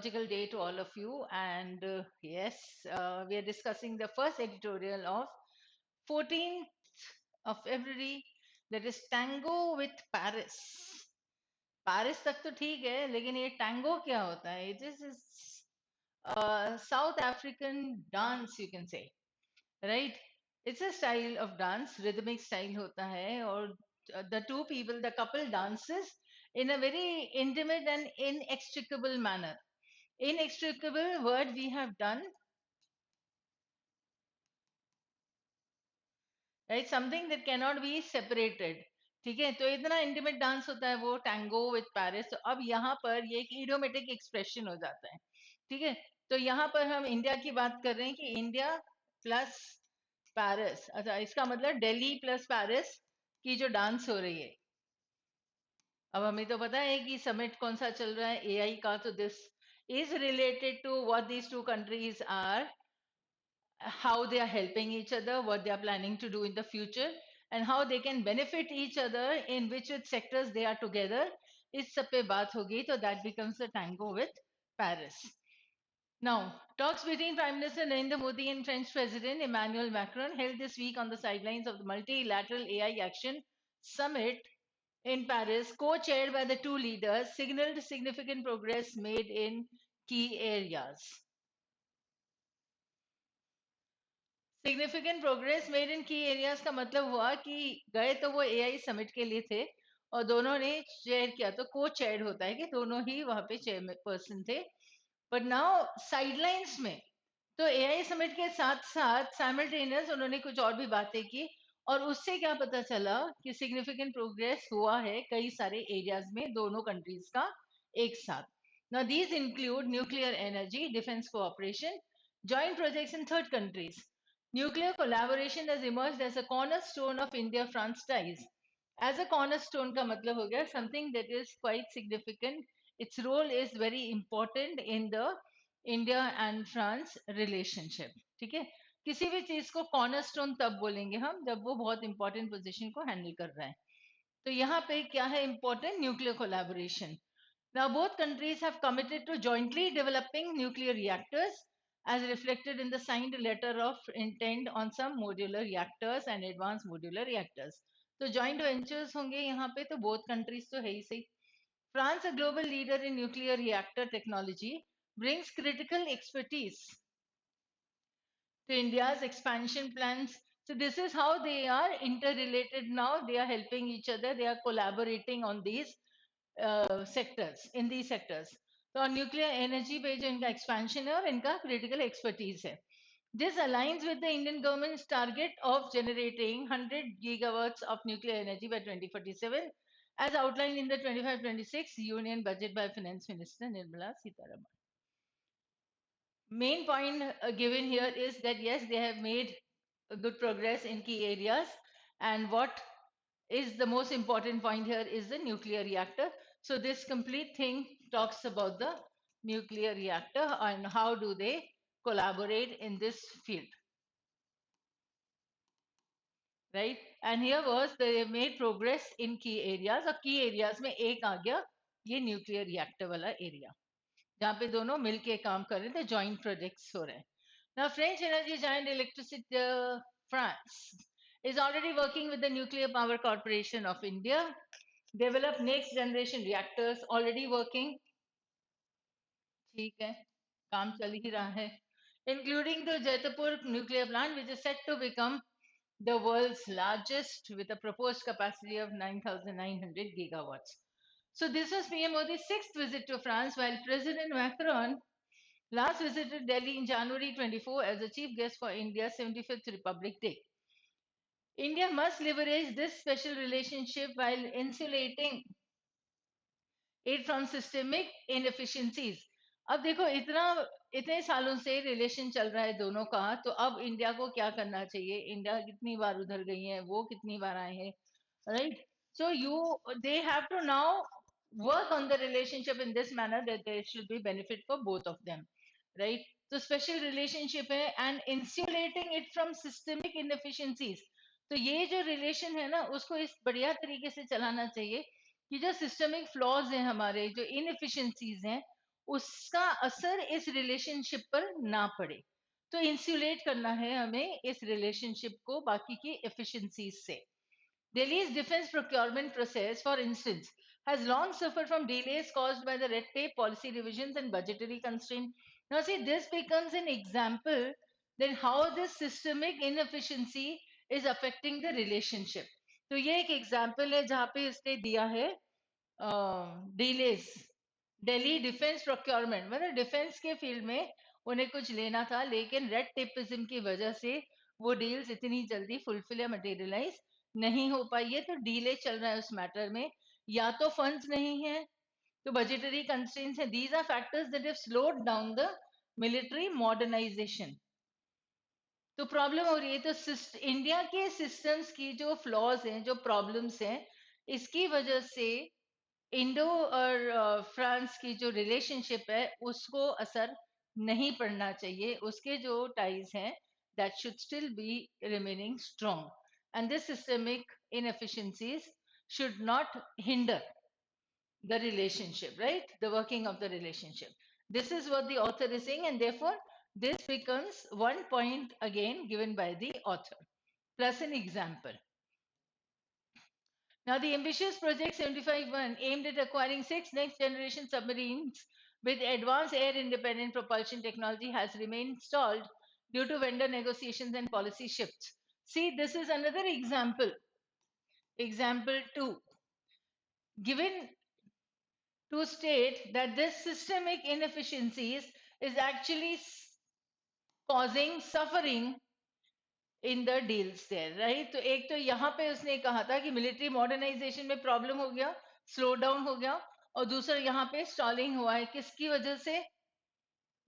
meteorological day to all of you. And yes, we are discussing the first editorial of 14th of February, that is Tango with Paris. Paris तक तो ठीक है, लेकिन ये tango क्या होता है? It is South African dance, you can say, right? It's a style of dance, rhythmic style होता है, और the two people, the couple dances in a very intimate and inextricable manner. Inextricable word we have done, right? Something that cannot be separated. ठीक है, तो इतना intimate dance होता है वो टैंगो विद पेरिस. तो अब यहाँ पर ये एक इडियोमेटिक एक्सप्रेशन हो जाता है. ठीक है, तो यहाँ पर हम इंडिया की बात कर रहे हैं कि इंडिया प्लस पेरिस. अच्छा, इसका मतलब दिल्ली प्लस पेरिस की जो डांस हो रही है. अब हमें तो पता है कि समिट कौन सा चल रहा है एआई का. तो this is related to what these two countries are, how they are helping each other, what they are planning to do in the future, and how they can benefit each other in which sectors they are together. इस सब पे बात होगी, तो that becomes a tango with Paris. Now, talks between Prime Minister Narendra Modi and French President Emmanuel Macron held this week on the sidelines of the multilateral AI Action Summit in Paris, co-chaired by the two leaders, signaled significant progress made in key areas. Significant progress made in की areas का मतलब हुआ कि गए तो वो AI summit के लिए थे, और दोनों ने चेयर किया. तो को चेयर होता है कि दोनों ही वहां पे चेयर पर्सन थे. बट नाउ साइडलाइंस में, तो एआई समिट के साथ साथ साइमल्टेनियस उन्होंने कुछ और भी बातें की, और उससे क्या पता चला कि सिग्निफिकेंट प्रोग्रेस हुआ है कई सारे एरियाज में दोनों कंट्रीज का एक साथ. Now these include nuclear energy, defence cooperation, joint projects in third countries. Nuclear collaboration has emerged as a cornerstone of India-France ties. As a cornerstone का मतलब हो गया something that is quite significant. Its role is very important in the India and France relationship. ठीक है, किसी भी चीज को cornerstone तब बोलेंगे हम जब वो बहुत important position को handle कर रहा है. तो यहाँ पे क्या है important? Nuclear collaboration. Now, both countries have committed to jointly developing nuclear reactors, as reflected in the signed letter of intent on some modular reactors and advanced modular reactors. तो joint ventures होंगे यहाँ पे, तो both countries तो है ही सही. France, a global leader in nuclear reactor technology, brings critical expertise to India's expansion plans. So this is how they are interrelated now. They are helping each other. They are collaborating on these sectors, in these sectors. तो nuclear energy पे जो इनका expansion है और इनका critical expertise है. This aligns with the Indian government's target of generating 100 gigawatts of nuclear energy by 2047, as outlined in the 25-26 Union Budget by Finance Minister Nirmala Sitharaman. Main point given here is that yes, they have made good progress in key areas, and what is the most important point here is the nuclear reactor. So this complete thing talks about the nuclear reactor and how do they collaborate in this field, right? And here was they made progress in key areas, और key areas में एक आ गया ये nuclear reactor वाला area, जहाँ पे दोनों मिलके काम कर रहे थे, joint projects हो रहे हैं. Now, French energy giant Electricity France is already working with the Nuclear Power Corporation of India, develop next generation reactors, already working. ठीक है, काम चल ही रहा है. Including the Jaitapur nuclear plant, which is set to become the world's largest with a proposed capacity of 9,900 gigawatts. So this was PM Modi's sixth visit to France, while President Macron last visited Delhi in January 24 as the chief guest for India's 75th Republic Day. India must leverage this special relationship while insulating it from systemic inefficiencies. अब देखो इतने सालों से relation चल रहा है दोनों का, तो अब इंडिया को क्या करना चाहिए? इंडिया कितनी बार उधर गई है, वो कितनी बार आए हैं, right? So they have to now work on the relationship in this manner that there should be benefit for both of them, right? तो special relationship है and insulating it from systemic inefficiencies. तो ये जो relation है ना, उसको इस बढ़िया तरीके से चलाना चाहिए कि जो सिस्टमिक फ्लॉज हैं, हमारे जो इनएफिशिएंसीज हैं, उसका असर इस रिलेशनशिप पर ना पड़े। तो इंसुलेट करना है हमें इस रिलेशनशिप को बाकी की एफिशिएंसीज से। Delhi's defense procurement process, for instance, has long suffered from delays caused by the red tape, policy revisions, and budgetary constraints. Now, see, this becomes an example then how this systemic inefficiency is affecting the relationship. तो ये एक example है जहाँ पे इसने दिया है delays. Delhi defence procurement मतलब डिफेंस के फील्ड में उन्हें कुछ लेना था, लेकिन रेड टेपिज्म की वजह से वो डील्स इतनी जल्दी फुलफिल या मटेरियलाइज नहीं हो पाई है। तो डीले चल रहा है उस मैटर में, या तो फंड्स नहीं है, तो बजटरी कंस्ट्रेंट्स है। These are factors that have slowed down the military modernisation. तो प्रॉब्लम हो रही है। तो इंडिया के सिस्टम्स की जो फ्लॉज हैं, जो प्रॉब्लम्स हैं, इसकी वजह से इंडो और फ्रांस की जो रिलेशनशिप है उसको असर नहीं पड़ना चाहिए। उसके जो टाइज हैं that should still be remaining strong, and this systemic inefficiencies should not hinder the relationship, right? The working of the relationship. This is what the author is saying, and therefore this becomes one point again given by the author plus an example. Now, the ambitious Project 75-1 aimed at acquiring 6 next-generation submarines with advanced air-independent propulsion technology has remained stalled due to vendor negotiations and policy shifts. See, this is another example. Example 2. Given to state that this systemic inefficiencies is actually causing suffering in the deals there, right? तो एक तो यहाँ पे उसने कहा था कि military modernisation में प्रॉब्लम हो गया, स्लो डाउन हो गया, और दूसरा यहाँ पे स्टॉलिंग हुआ है किसकी वजह से?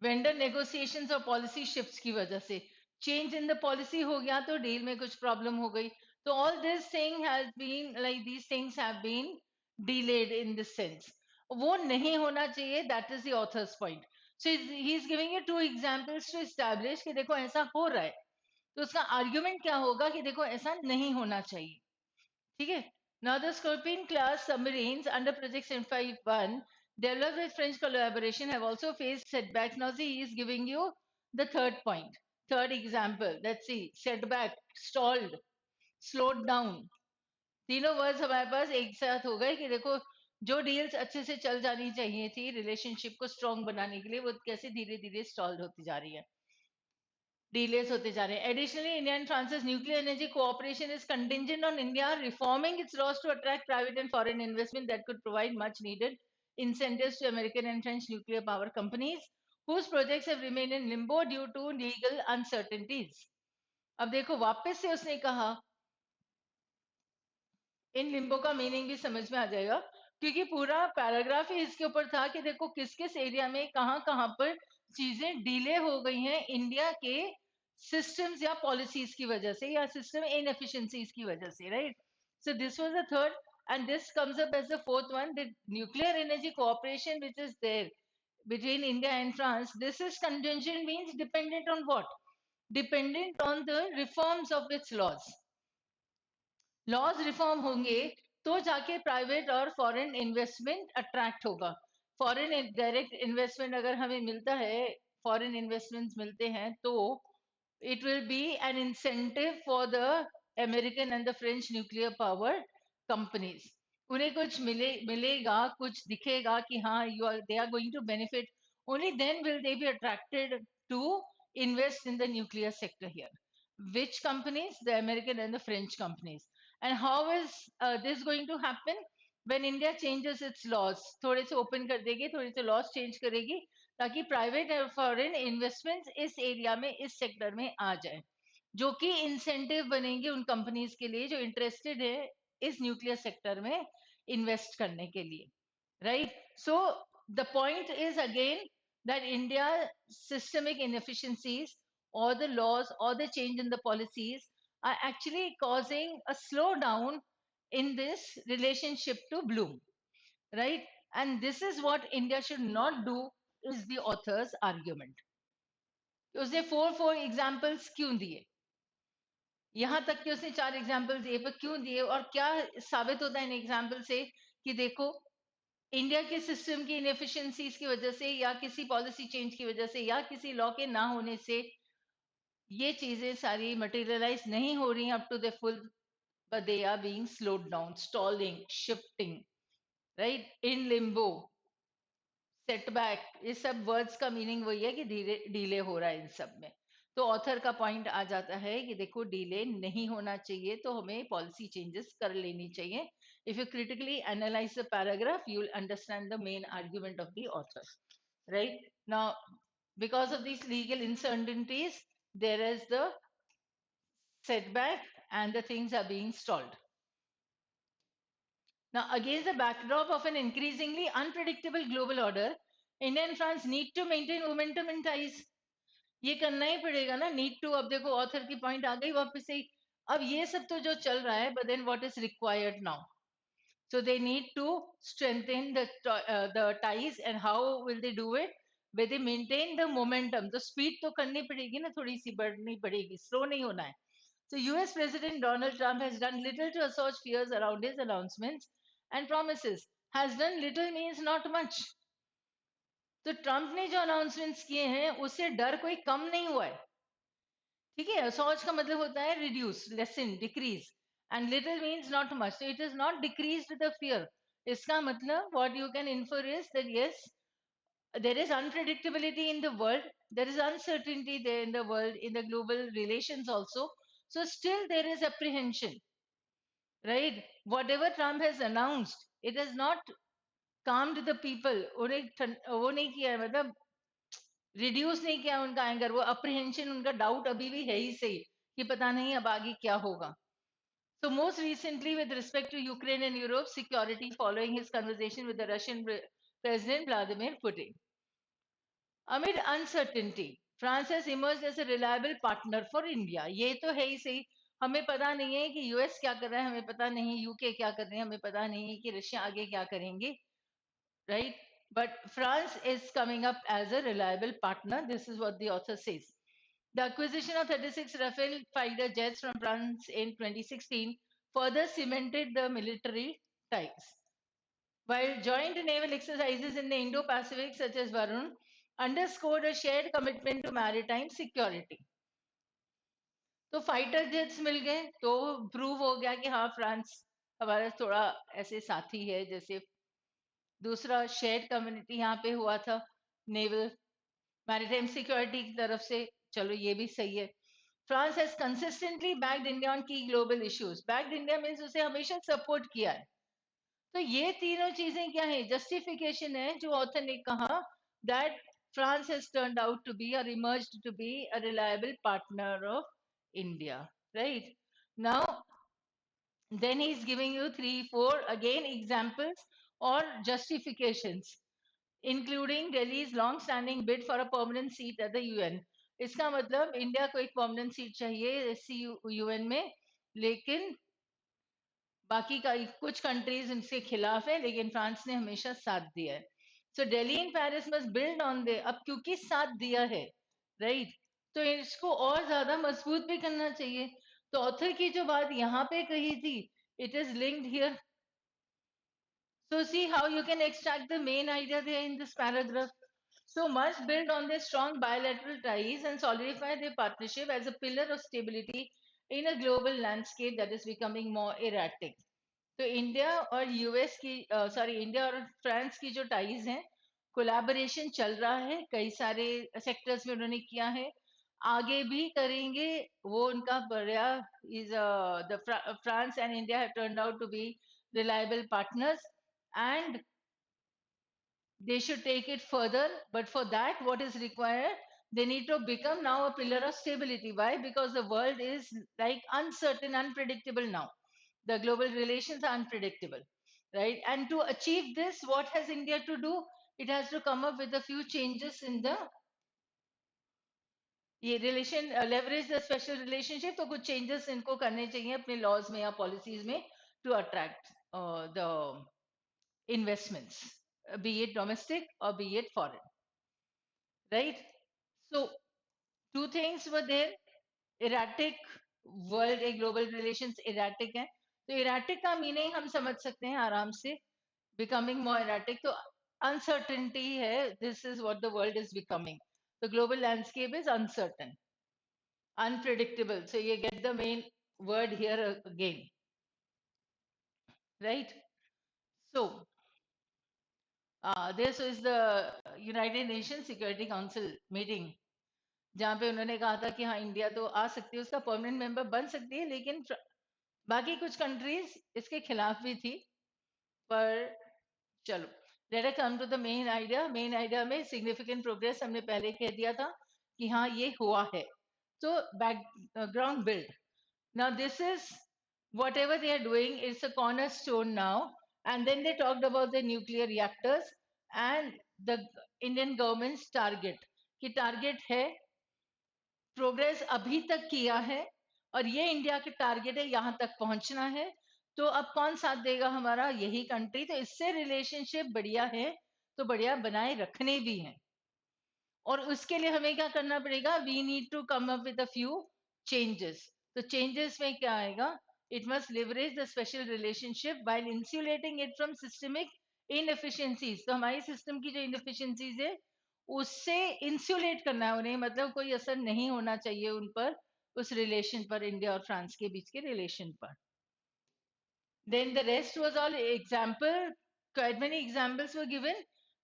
वेंडर नेगोशिएशंस और पॉलिसी शिफ्ट्स की वजह से। चेंज इन द पॉलिसी हो गया तो डील में कुछ प्रॉब्लम हो गई। तो all this thing has been like these things have been delayed in this sense. वो नहीं होना चाहिए, that is the author's point. So he is giving you 2 examples to establish कि देखो ऐसा हो रहा है, तो उसका आर्ग्यूमेंट क्या होगा कि देखो ऐसा नहीं होना चाहिए। ठीक है? Now the Scorpion class submarines under Project 751 developed with French collaboration have also faced setbacks. Now see, he is giving you the third point, third example. Let's see, setback, stalled, slowed down. तीनों words हमारे पास एक साथ हो गए कि देखो जो deals अच्छे से चल जानी चाहिए थी रिलेशनशिप को स्ट्रॉन्ग बनाने के लिए, वो कैसे धीरे धीरे स्टॉल्ड होती जा रही है, delays होते जा रहे हैं। Additionally, India and France's nuclear energy cooperation is contingent on India reforming its laws to attract private and foreign investment that could provide much needed incentives to American and French nuclear power companies whose projects have remained in limbo due to legal uncertainties. अब देखो वापस से उसने कहा, इन Limbo का meaning भी समझ में आ जाएगा, क्योंकि पूरा पैराग्राफ ही इसके ऊपर था कि देखो किस किस एरिया में कहाँ कहाँ पर चीजें डिले हो गई हैं इंडिया के सिस्टम्स या पॉलिसीज की वजह से, या सिस्टम इनएफिशिएंसीज की वजह से, right? So this was the third, and this comes up as the fourth one, the nuclear energy cooperation which is there between India and France. This is contingent, means dependent on what? Dependent on the reforms of its laws. Laws reform होंगे तो जाके private और foreign investment attract होगा। Foreign direct investment अगर हमें मिलता है, foreign investments मिलते हैं, तो it will be an incentive for the American and the French nuclear power companies. उन्हें कुछ मिलेगा, कुछ दिखेगा कि हाँ you are they are going to benefit, only then will they be attracted to invest in the nuclear sector here. Which companies? The American and the French companies. And how is this going to happen? When India changes its laws, थोड़े से open कर देगी, थोड़े से loss change करेगी, ताकि private और foreign investments इस एरिया में, इस सेक्टर में आ जाए, जो कि इंसेंटिव बनेंगे उन कंपनीज के लिए जो इंटरेस्टेड है इस न्यूक्लियर सेक्टर में इन्वेस्ट करने के लिए, right? So the point is again that India systemic inefficiencies or the laws or the change in the policies are actually causing a slowdown in this relationship to bloom, right? And this is what India should not do, is the author's argument. उसने four examples क्यों दिए, यहां तक कि उसने 4 example दिए, पर क्यों दिए और क्या साबित होता है इन एग्जाम्पल से? कि देखो इंडिया के सिस्टम की इनएफिशिएंसीज की वजह से या किसी पॉलिसी चेंज की वजह से या किसी लॉ के ना होने से ये चीजें सारी मटेरियलाइज नहीं हो रही हैं up to the full, but they are being slowed down, stalling, shifting, right? In limbo, setback, ये सब वर्ड्स का मीनिंग वही है कि धीरे डिले हो रहा है इन सब में। तो ऑथर का पॉइंट आ जाता है कि देखो डिले नहीं होना चाहिए तो हमें पॉलिसी चेंजेस कर लेनी चाहिए। If you critically analyse the paragraph you will understand the main argument of the author, right? Now because of these legal uncertainties there is the setback and the things are being stalled. Now, against the backdrop of an increasingly unpredictable global order, India and France need to maintain momentum in ties. ये करना ही पड़ेगा ना, need to. अब देखो author की point आ गई वापस से। अब ये सब तो जो चल रहा है, but then what is required now? So they need to strengthen the ties, and how will they do it? Where they maintain the momentum, तो speed तो करनी पड़ेगी ना, थोड़ी सी बढ़नी पड़ेगी, slow नहीं होना है। So US President Donald Trump has done little to assuage fears around his announcements and promises. Has done little means not much. तो ट्रंप ने जो अनाउंसमेंट्स किए हैं उससे डर कोई कम नहीं हुआ है। ठीक है, असॉज का मतलब होता है reduce, lesson, decrease, and little means not much, so it is not decreased the fear. इसका मतलब what you can infer is that yes, there is unpredictability in the world, there is uncertainty there in the world, in the global relations also, so still there is apprehension, right? Whatever Trump has announced, it has not calmed the people, उन्हें वो नहीं किया है, मतलब reduce नहीं किया उनका anger, वो अप्रीहेंशन, उनका डाउट अभी भी है ही सही कि पता नहीं अब आगे क्या होगा। So most recently, with respect to Ukraine and Europe security, following his conversation with the Russian President Vladimir Putin. Amid uncertainty, France has emerged as a reliable partner for India. ये तो है ही सही। हमें पता नहीं है कि यूएस क्या कर रहा है, हमें पता नहीं यूके क्या कर रहे हैं, हमें पता नहीं है कि रशिया आगे क्या करेंगे, right? But France is coming up as a reliable partner. This is what the author says. The acquisition of 36 Rafale fighter jets from France in 2016 further cemented the military ties. While joint naval exercises in the Indo-Pacific, such as Varun, underscored a shared commitment to maritime security. तो fighter jets मिल गए तो prove हो गया कि हाँ France हमारा थोड़ा ऐसे साथी है जैसे। दूसरा, शेयर्ड कम्युनिटी यहाँ पे हुआ था नेवल मैरिटाइम सिक्योरिटी की तरफ से, चलो ये भी सही है। France has consistently backed India on key global issues. Backed India means उसे हमेशा सपोर्ट किया है। तो ये तीनों चीजें क्या है, जस्टिफिकेशन है जो ऑथर ने कहा that France has turned out to be और emerged to be a reliable partner of India, right? Now then he's giving you 3 4 again examples or justifications, including Delhi's long-standing bid for a permanent seat at the UN. इसका मतलब India को एक permanent seat चाहिए SC UN में, लेकिन बाकी का कुछ कंट्रीज इनके खिलाफ है, लेकिन फ्रांस ने हमेशा साथ दिया है। So Delhi and Paris must build on they, अब क्योंकि साथ दिया है, राइट, तो इसको और ज्यादा मजबूत भी करना चाहिए। तो ऑथर की जो बात यहाँ पे कही थी, it is linked here. So see how you can extract the main idea there in this paragraph. So must build on their strong bilateral ties and solidify their partnership as a pillar of stability in a global landscape that is becoming more erratic. तो India और US की sorry India और France की जो ties हैं, collaboration चल रहा है, कई सारे सेक्टर्स में उन्होंने किया है, आगे भी करेंगे। वो उनका बड़ा is the France and India have turned out to be reliable partners, and they should take it further. But for that, what is required? They need to become now a pillar of stability. Why? Because the world is like uncertain, unpredictable now. The global relations are unpredictable, right? And to achieve this, what has India to do? It has to come up with a few changes in the ये relation, leverage the special relationship. तो कुछ changes इनको करने चाहिए अपने laws में या policies में to attract the investments, be it domestic or be it foreign, right? So, two things were there. Erratic world, a global relations erratic है, तो erratic का मीनिंग हम समझ सकते हैं आराम से, becoming more erratic. तो uncertainty है. This is what the world is becoming. The global landscape is uncertain, unpredictable. So you get the main word here again, right? So this is the United Nations Security Council meeting, जहाँ पे उन्होंने कहा था कि हाँ India तो आ सकती है, उसका परमानेंट मेंबर बन सकती है, लेकिन बाकी कुछ कंट्रीज इसके खिलाफ भी थी. पर चलो, let us come to the main idea. Main idea में सिग्निफिकेंट प्रोग्रेस हमने पहले कह दिया था कि हाँ ये हुआ है. तो background build. Now this is whatever they are doing is a cornerstone now. And then they talked about the nuclear reactors and the Indian government's target. कि target है, प्रोग्रेस अभी तक किया है, और ये इंडिया के टारगेट है, यहाँ तक पहुंचना है. तो अब कौन साथ देगा हमारा? यही कंट्री. तो इससे रिलेशनशिप बढ़िया है, तो बढ़िया बनाए रखने भी हैं. और उसके लिए हमें क्या करना पड़ेगा? We need to come up with a few changes. तो चेंजेस में क्या आएगा? It must leverage the special relationship by insulating it from systemic inefficiencies. तो हमारी सिस्टम की जो इनएफिशिएंसीज है उससे इंसुलेट करना है उन्हें, मतलब कोई असर नहीं होना चाहिए उन पर, उस रिलेशन पर, इंडिया और फ्रांस के बीच के रिलेशन पर. Then the rest was all example. Quite many examples were given.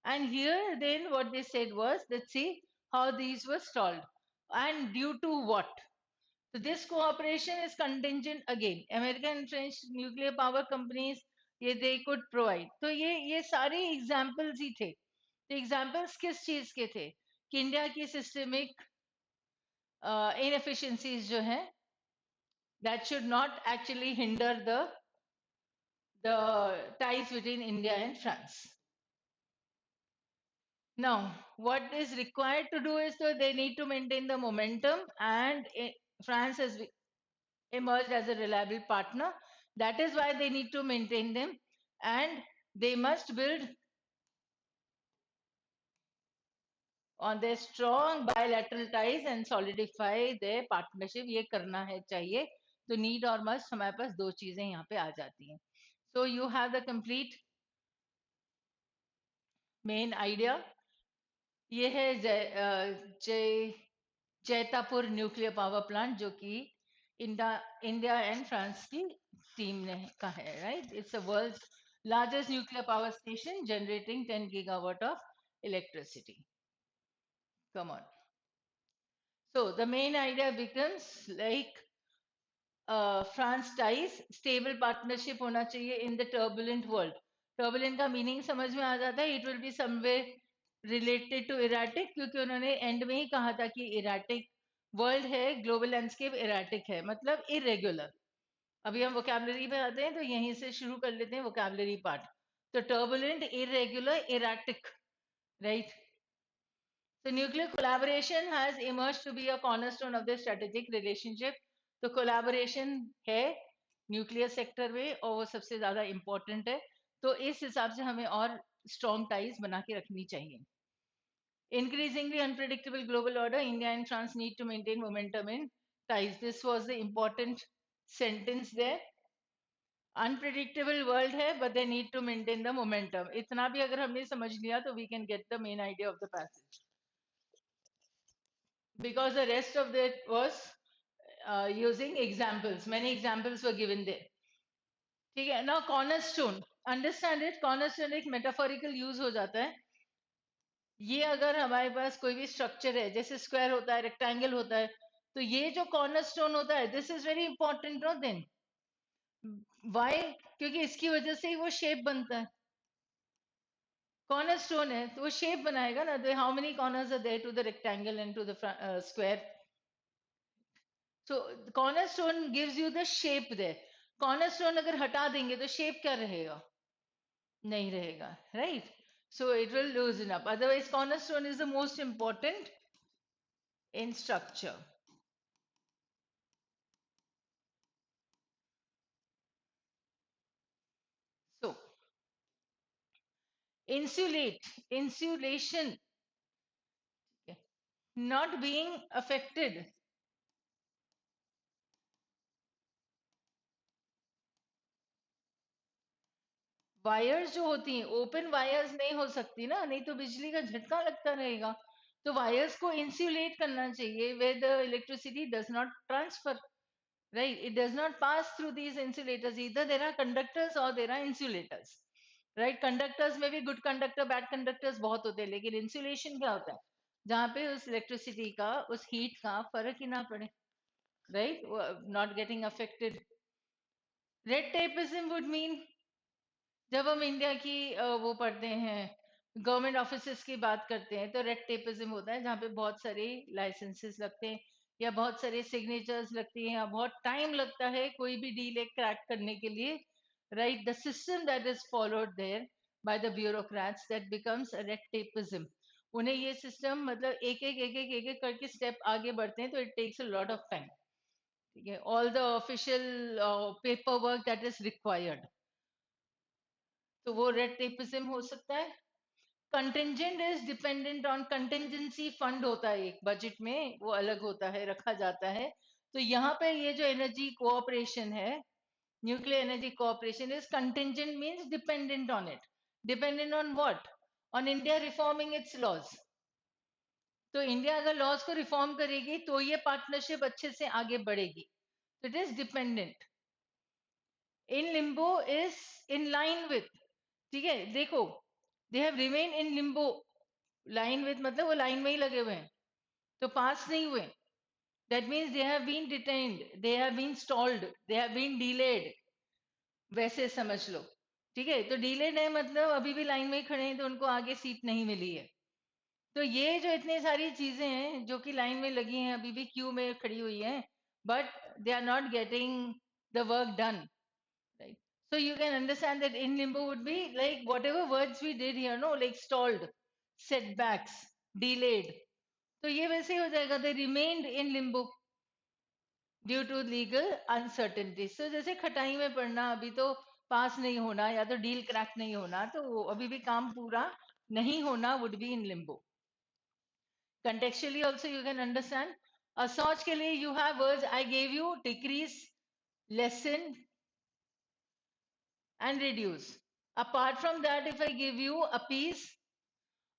And here, then what they said was, let's see how these were stalled and due to what. So this cooperation is contingent again. American and French nuclear power companies, ये they could provide. तो ये सारे examples ही थे. तो examples किस चीज के थे? कि इंडिया की systemic inefficiencies जो हैं, that should not actually hinder the ties between India and France. Now, what is required to do is that they need to maintain the momentum, and France has emerged as a reliable partner. That is why they need to maintain them, and they must build on their strong bilateral ties and solidify their partnership. ये करना है चाहिए. तो need और must हमारे पास दो चीजें यहाँ पे आ जाती हैं. So you have the complete main idea. ये है जैतापुर न्यूक्लियर पावर प्लांट, जो कि इंडिया एंड फ्रांस की टीम ने का है, right? It's a world's largest nuclear power station generating 10 gigawatt of electricity. Come on. So the main idea becomes like France ties stable partnership होना चाहिए in the turbulent world. Turbulent का meaning समझ में आ जाता है. It will be somewhere related to erratic, क्योंकि उन्होंने एंड में ही कहा था कि इराटिक वर्ल्ड है, ग्लोबल लैंडस्केप इराटिक है, मतलब इरेगुलर. अभी हम वोकैबुलरी पे आते हैं, तो यहीं से शुरू कर लेते हैं वोकैबुलरी पार्ट. तो turbulent, irregular, erratic, right? So nuclear collaboration has emerged to be a cornerstone of the strategic relationship. तो collaboration है न्यूक्लियर सेक्टर में, और वो सबसे ज्यादा इम्पोर्टेंट है. तो इस हिसाब से हमें और स्ट्रॉन्ग टाइज बना के रखनी चाहिए. Increasingly unpredictable global order, India and France need to maintain momentum in ties. This was the important sentence there. Unpredictable world है, but they need to maintain the momentum. इतना भी अगर हमने समझ लिया तो we can get the main idea of the passage. Because the rest of it was using examples. Many examples were given there. ठीक है. Now cornerstone, understand it. Cornerstone एक metaphorical use हो जाता है. ये अगर हमारे पास कोई भी स्ट्रक्चर है, जैसे स्क्वायर होता है, रेक्टेंगल होता है, तो ये जो कॉर्नरस्टोन होता है, this is very important. No then why? क्योंकि इसकी वजह से ही वो शेप बनता है. कॉर्नरस्टोन है तो वो शेप बनाएगा ना. How many corners are there to the rectangle and to the square? So cornerstone gives you the shape there. Cornerstone अगर हटा देंगे तो shape क्या रहेगा? नहीं रहेगा, right? So it will loosen up. Otherwise, cornerstone is the most important in structure. So insulation, okay, not being affected wires जो होती हैं ओपन वायर्स नहीं हो सकती ना, नहीं तो बिजली का झटका लगता रहेगा। तो वायर्स को इंसुलेट करना चाहिए where the electricity does not transfer, right? It does not pass through these insulators. Either there are conductors or there are insulators, right? Conductors में भी good conductor bad conductors बहुत होते हैं, लेकिन insulation क्या होता है, जहाँ पे उस इलेक्ट्रिसिटी का उस हीट का फर्क ही ना पड़े, right? Not getting affected. Red tapeism would mean, जब हम इंडिया की वो पढ़ते हैं, गवर्नमेंट ऑफिसेस की बात करते हैं, तो रेड टेपिज्म होता है जहाँ पे बहुत सारे लाइसेंसेस लगते हैं या बहुत सारे सिग्नेचर्स लगती हैं या बहुत टाइम लगता है कोई भी डील एक क्रैक करने के लिए, right? The system that is followed there by the bureaucrats that becomes red tapism. उन्हें ये सिस्टम मतलब एक एक करके स्टेप आगे बढ़ते हैं, तो it takes a lot of time, ठीक है? All the official paper work that is required, तो वो रेड टेपिज्म हो सकता है। Contingent is dependent on contingency fund होता है एक बजट में, वो अलग होता है, रखा जाता है। तो यहाँ पे ये जो एनर्जी कोऑपरेशन है, nuclear energy cooperation is contingent means dependent on it. Dependent on what? On India reforming its laws. तो इंडिया अगर लॉज को रिफॉर्म करेगी तो ये पार्टनरशिप अच्छे से आगे बढ़ेगी। तो it is dependent. In limbo is in line with, ठीक है? देखो, they have remain in limbo, line with मतलब वो लाइन में ही लगे हुए हैं, तो पास नहीं हुए। That means they have been detained, they have been stalled, they have been delayed, वैसे समझ लो, ठीक है? तो डिलेड है मतलब अभी भी लाइन में ही खड़े हैं, तो उनको आगे सीट नहीं मिली है। तो ये जो इतनी सारी चीजें हैं जो कि लाइन में लगी हैं, अभी भी क्यू में खड़ी हुई हैं, but they are not getting the work done, right? So you can understand that in limbo would be like whatever words we did here, no, like stalled, setbacks, delayed. तो ये वैसे ही हो जाएगा, they remained in limbo due to legal uncertainty. So जैसे खटाई में पड़ना, अभी तो पास नहीं होना या तो डील क्रैक नहीं होना, तो अभी भी काम पूरा नहीं होना, would be in Limbo. Contextually also you can understand, असोच के लिए you have words I gave you, decrease, lessen and reduce. Apart from that, if I give you a piece,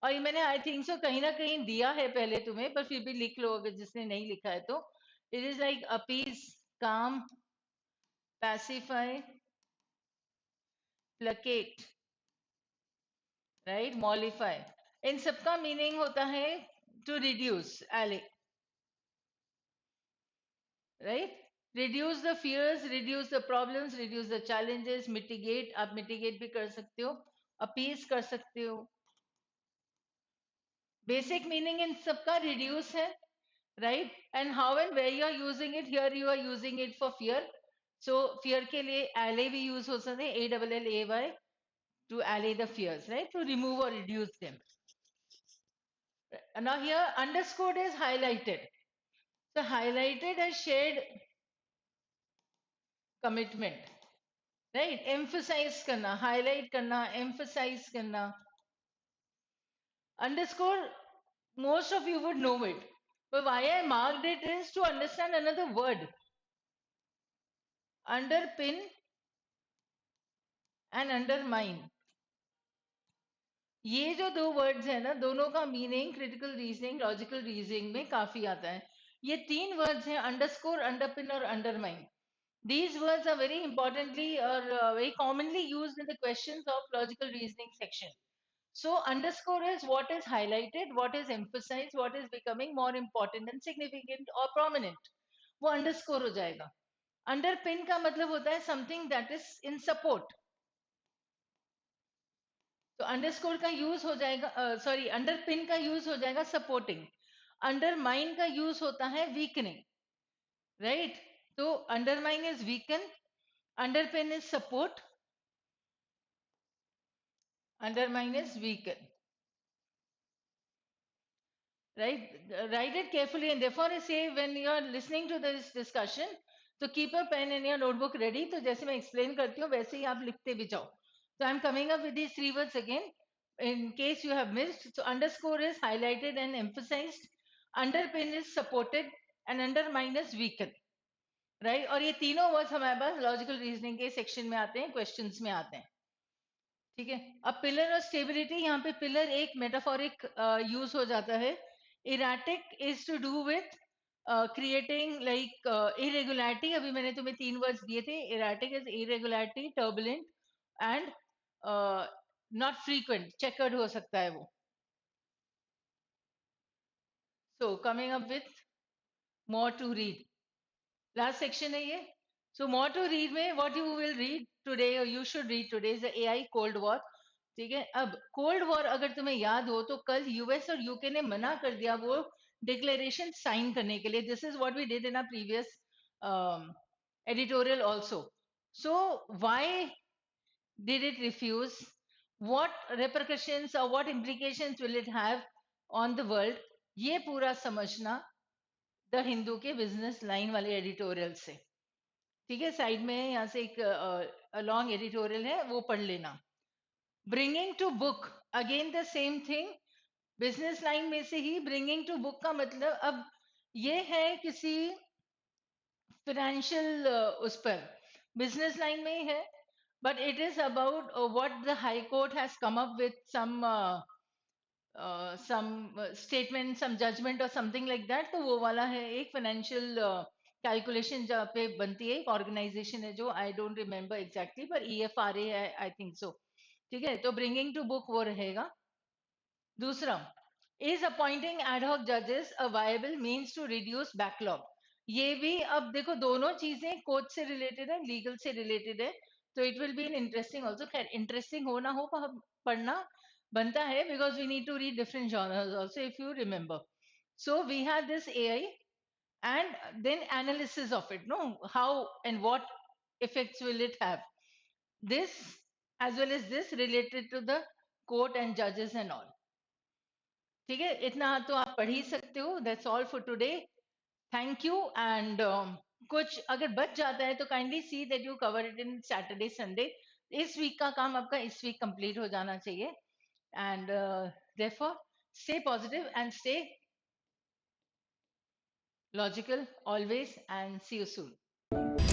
और ये मैंने आई थिंक सो कहीं ना कहीं दिया है पहले तुम्हें, पर फिर भी लिख लो अगर जिसने नहीं लिखा है तो। It is like appease, calm, pacify, placate, right, mollify. इन सबका मीनिंग होता है to reduce, allay, right? Reduce the fears, reduce the problems, reduce the challenges, mitigate, आप मिटिगेट भी कर सकते हो, अपीज कर सकते हो। बेसिक मीनिंग इन सबका रिड्यूस है, right? And how and where you are using it, here you are using it for fear. So fear के लिए allay भी use हो सकते हैं, ALLAY, to allay the fears, right? To remove or reduce them. Now here underscored is highlighted. So highlighted has shared commitment, right? Emphasize करना, highlight करना, emphasize करना. Underscore, most of you would know it. But why I marked it is to understand another word. Underpin and undermine. ये जो दो words है ना, दोनों का meaning critical reasoning, logical reasoning में काफी आता है। ये तीन वर्ड्स हैं, अंडरस्कोर, अंडरपिन और undermine. These words are very importantly or very commonly used in the questions of logical reasoning section. So underscore is what is highlighted, what is emphasized, what is becoming more important and significant or prominent. वो underscore हो जाएगा। Underpin का मतलब होता है something that is in support. तो underscore का use हो जाएगा, सॉरी, अंडरपिन का यूज हो जाएगा सपोर्टिंग। अंडरमाइन का यूज होता है वीकनिंग, राइट? तो undermine is weaken, अंडरपिन is support, undermine is weaken, right? Write it carefully, and therefore I say when you are listening to this discussion, तो keep a pen and your notebook ready. तो जैसे मैं explain करती हूँ वैसे ही आप लिखते भी जाओ। So I'm coming up with these three words again in case you have missed. So underscore is highlighted and emphasized, underpin is supported, and undermine is weakened, right? और ये तीनों words हमारे पास logical reasoning के section में आते हैं, questions में आते हैं। ठीक है। अब पिलर और स्टेबिलिटी, यहाँ पे पिलर एक मेटाफोरिक यूज हो जाता है। Erratic is to do with creating like irregularity. अभी मैंने तुम्हें तीन वर्ड्स दिए थे। Erratic is irregularity, turbulent and not frequent, chequered हो सकता है वो। So coming up with more to read, last section है ये। सो मोर टू रीड में what you will read today और you should read today is the AI cold war. ठीक है। अब कोल्ड वॉर अगर तुम्हें याद हो तो कल यूएस और यूके ने मना कर दिया वो डिक्लेरेशन साइन करने के लिए। This is what we did in a previous editorial also. So why did it refuse? What repercussions or what implications will it have on the world? ये पूरा समझना द हिंदू के बिजनेस लाइन वाले editorial से। ठीक है। साइड में यहाँ से एक लॉन्ग एडिटोरियल है, वो पढ़ लेना। Bringing to book, again the same thing. Business line में से ही ब्रिंगिंग टू बुक का मतलब अब ये है किसी फाइनेंशियल उस पर, बिजनेस लाइन में ही है, but it is about what the high court has come up with some statement, some judgement और समथिंग लाइक दैट। तो वो वाला है एक फाइनेंशियल कैलकुलेशन जहाँ पे बनती है। एक ऑर्गेनाइजेशन है जो आई डोंट रिमेम्बर एग्जैक्टली, पर ईएफआरए है आई थिंक सो। ठीक है। तो ब्रिंगिंग टू बुक वो रहेगा। दूसरा, इज अपॉइंटिंग एडहॉक जजेस a viable means to reduce backlog. ये भी अब देखो दोनों चीजें कोर्ट से रिलेटेड है, लीगल से रिलेटेड है। तो it will be in interesting also. खैर इंटरेस्टिंग हो ना हो पर पढ़ना बनता है, because we need to read different genres also if you remember. So we have this AI and then analysis of it, no, how and what effects will it have, this as well as this related to the court and judges and all। ठीक है। इतना तो आप पढ़ ही सकते हो। That's all for today. Thank you. And कुछ अगर बच जाता है तो kindly see that you cover it in Saturday Sunday. इस वीक का काम आपका इस वीक कंप्लीट हो जाना चाहिए। And therefore stay positive and stay logical always, and see you soon।